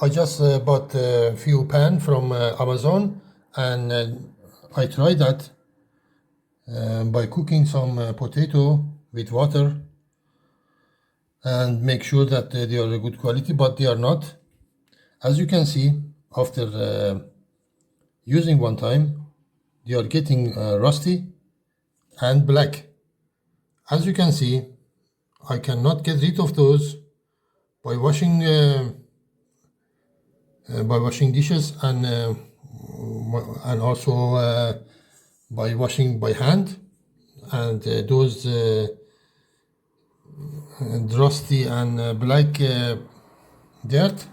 I just bought a few pan from Amazon, and I tried that by cooking some potato with water and make sure that they are good quality, but they are not. As you can see, after using one time, they are getting rusty and black. As you can see, I cannot get rid of those by washing dishes and also by washing by hand, and those rusty and black dirt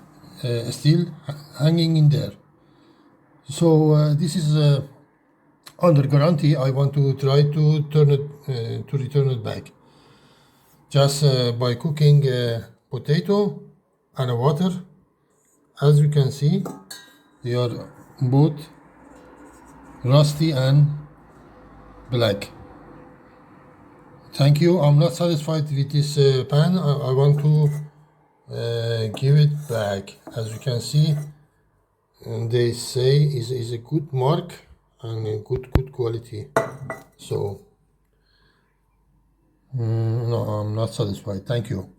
still hanging in there. So this is under guarantee. I want to try to turn it to return it back just by cooking potato and water. As you can see, they are both rusty and black. Thank you. I'm not satisfied with this pan. I want to give it back. As you can see, and they say is a good mark and a good quality. So no, I'm not satisfied. Thank you.